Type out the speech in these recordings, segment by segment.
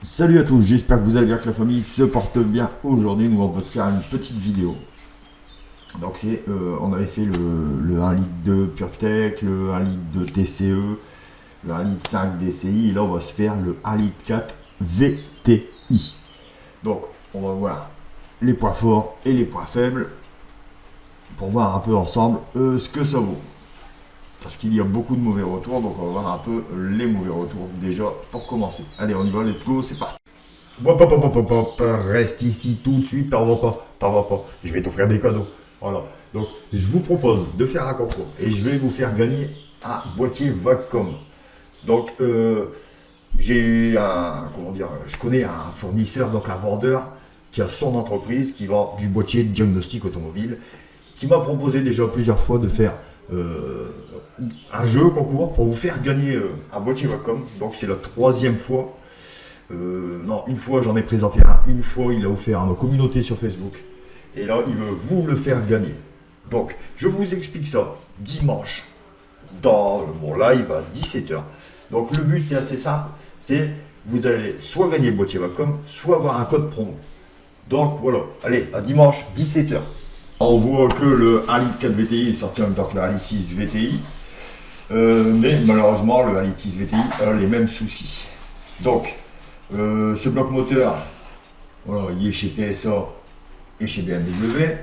Salut à tous, j'espère que vous allez bien, que la famille se porte bien. Aujourd'hui, nous on va faire une petite vidéo. Donc on avait fait le 1 litre de PureTech, le 1 litre de TCE, le 1 litre 5 DCI, et là on va se faire le 1 litre 4 VTI. Donc on va voir les points forts et les points faibles pour voir un peu ensemble ce que ça vaut. Parce qu'il y a beaucoup de mauvais retours, donc on va voir un peu les mauvais retours déjà pour commencer. Allez, on y va, let's go, c'est parti. Hop, hop, hop, hop, hop, reste ici tout de suite, t'en vas pas. Je vais t'offrir des cadeaux. Voilà. Donc, je vous propose de faire un concours et je vais vous faire gagner un boîtier Vacom. Donc, je connais un fournisseur, donc un vendeur qui a son entreprise qui vend du boîtier de diagnostic automobile, qui m'a proposé déjà plusieurs fois de faire un jeu concours pour vous faire gagner un boîtier Vacom. Donc, c'est la troisième fois. Non, une fois j'en ai présenté un, une fois il a offert à ma communauté sur Facebook. Et là, il veut vous le faire gagner. Donc, je vous explique ça dimanche dans mon live à 17h. Donc, le but, c'est assez simple. C'est vous allez soit gagner le boîtier Vacom, soit avoir un code promo. Donc, voilà. Allez, à dimanche, 17h. On voit que le 1 litre 4 VTI est sorti en même temps que le 1 litre 6 VTI. Mais malheureusement, le 1 litre 6 VTI a les mêmes soucis. Donc, ce bloc moteur, voilà, il est chez PSA et chez BMW.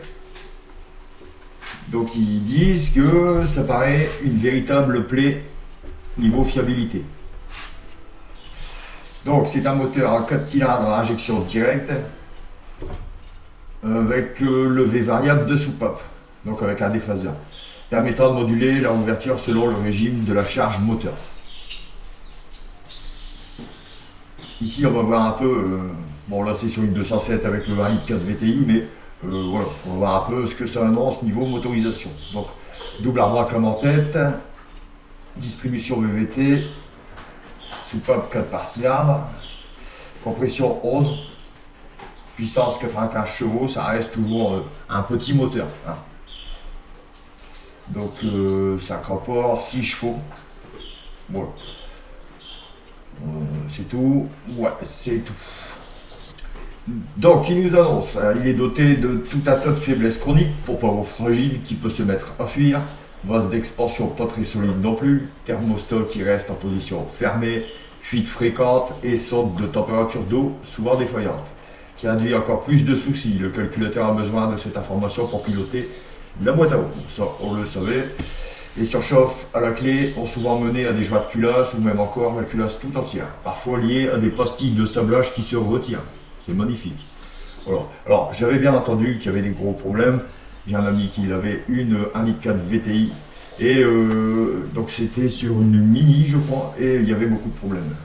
Donc ils disent que ça paraît une véritable plaie niveau fiabilité. Donc c'est un moteur à 4 cylindres à injection directe avec levé variable de soupape, donc avec un déphaseur, permettant de moduler la ouverture selon le régime de la charge moteur. Ici, on va voir un peu, bon là c'est sur une 207 avec le 1 litre 4 VTI, mais voilà, on va voir un peu ce que ça annonce niveau motorisation. Donc, double arbre en tête, distribution VVT, soupape 4 par cylindre, compression 11, puissance 95 chevaux, ça reste toujours un petit moteur. Hein. Donc, 5 rapports, 6 chevaux. Voilà. C'est tout. Ouais, c'est tout. Donc, il nous annonce, il est doté de tout un tas de faiblesses chroniques, pour poids fragile qui peut se mettre à fuir, vase d'expansion pas très solide non plus, thermostat qui reste en position fermée, fuite fréquente et sonde de température d'eau souvent défaillante, qui induit encore plus de soucis. Le calculateur a besoin de cette information pour piloter la boîte à eau. Ça, on le savait. Les surchauffe à la clé ont souvent mené à des joies de culasse ou même encore la culasse tout entière, parfois liées à des pastilles de sablage qui se retirent. C'est magnifique. Voilà. Alors, j'avais bien entendu qu'il y avait des gros problèmes. J'ai un ami qui avait une 1 litre 4 VTI et donc c'était sur une Mini, je crois, et il y avait beaucoup de problèmes.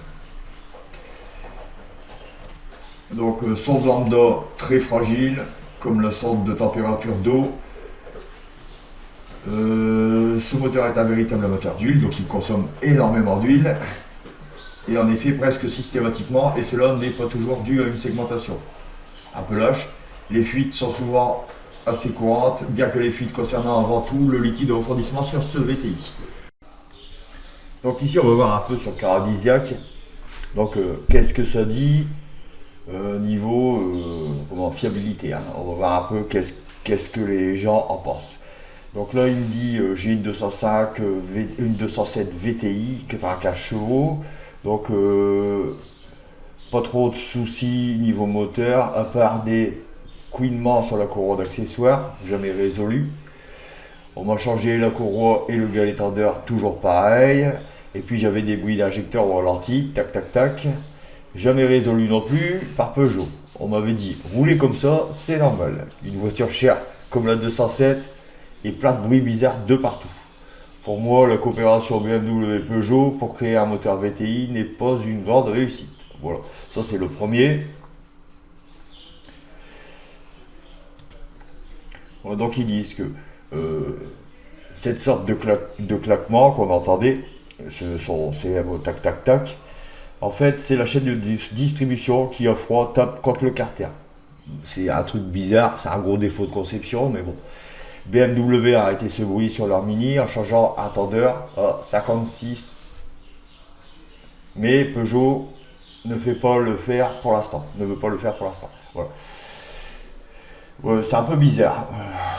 Donc, sonde lambda très fragile, comme la sonde de température d'eau. Ce moteur est un véritable amateur d'huile, donc il consomme énormément d'huile, et en effet presque systématiquement, et cela n'est pas toujours dû à une segmentation. Un peu lâche, les fuites sont souvent assez courantes, bien que les fuites concernant avant tout le liquide de refroidissement sur ce VTI. Donc ici on va voir un peu sur le paradisiaque. Donc qu'est-ce que ça dit niveau fiabilité, hein. On va voir un peu qu'est-ce que les gens en pensent. Donc là, il me dit j'ai une 205, une 207 VTI, 95 chevaux. Donc, pas trop de soucis niveau moteur, à part des couinements sur la courroie d'accessoires, jamais résolu. On m'a changé la courroie et le galet tendeur, toujours pareil. Et puis j'avais des bruits d'injecteur au ralenti, tac tac tac. Jamais résolu non plus par Peugeot. On m'avait dit, rouler comme ça, c'est normal. Une voiture chère comme la 207, et plein de bruits bizarres de partout. Pour moi, la coopération BMW et Peugeot pour créer un moteur VTI n'est pas une grande réussite. Voilà, ça c'est le premier. Voilà, donc ils disent que cette sorte de claquement qu'on entendait, c'est tac tac tac, en fait c'est la chaîne de distribution qui a froid tape contre le carter. C'est un truc bizarre, c'est un gros défaut de conception, mais bon. BMW a arrêté ce bruit sur leur Mini en changeant un tendeur à 56. Mais Peugeot ne fait pas le faire pour l'instant. Ne veut pas le faire pour l'instant. Voilà. Ouais, c'est un peu bizarre.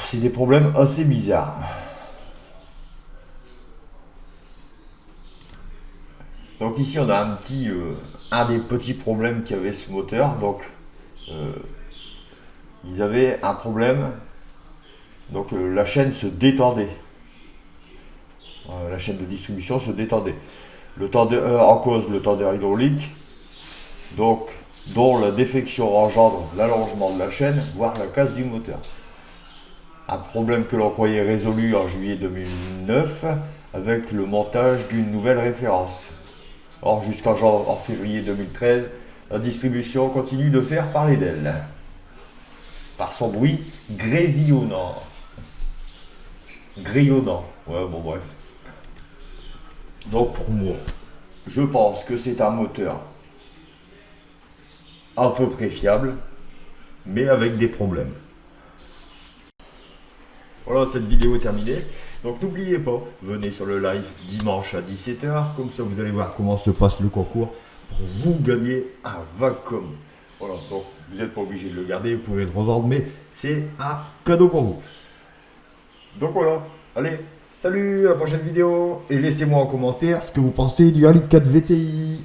C'est des problèmes assez bizarres. Donc ici on a un des petits problèmes qu'avait ce moteur. Donc euh, ils avaient un problème. Donc la chaîne se détendait. La chaîne de distribution se détendait. En cause le tendeur hydraulique, donc dont la défection engendre l'allongement de la chaîne, voire la casse du moteur. Un problème que l'on croyait résolu en juillet 2009 avec le montage d'une nouvelle référence. Or, en février 2013, la distribution continue de faire parler d'elle, par son bruit grésillonnant. Grillonnant, ouais, bon, bref. Donc, pour moi, je pense que c'est un moteur à peu près fiable, mais avec des problèmes. Voilà, cette vidéo est terminée. Donc n'oubliez pas, venez sur le live dimanche à 17h. Comme ça, vous allez voir comment se passe le concours pour vous gagner un Vacom. Voilà, donc vous n'êtes pas obligé de le garder, vous pouvez le revendre, mais c'est un cadeau pour vous. Donc voilà, allez, salut, à la prochaine vidéo. Et laissez-moi en commentaire ce que vous pensez du 1,4 litre VTI.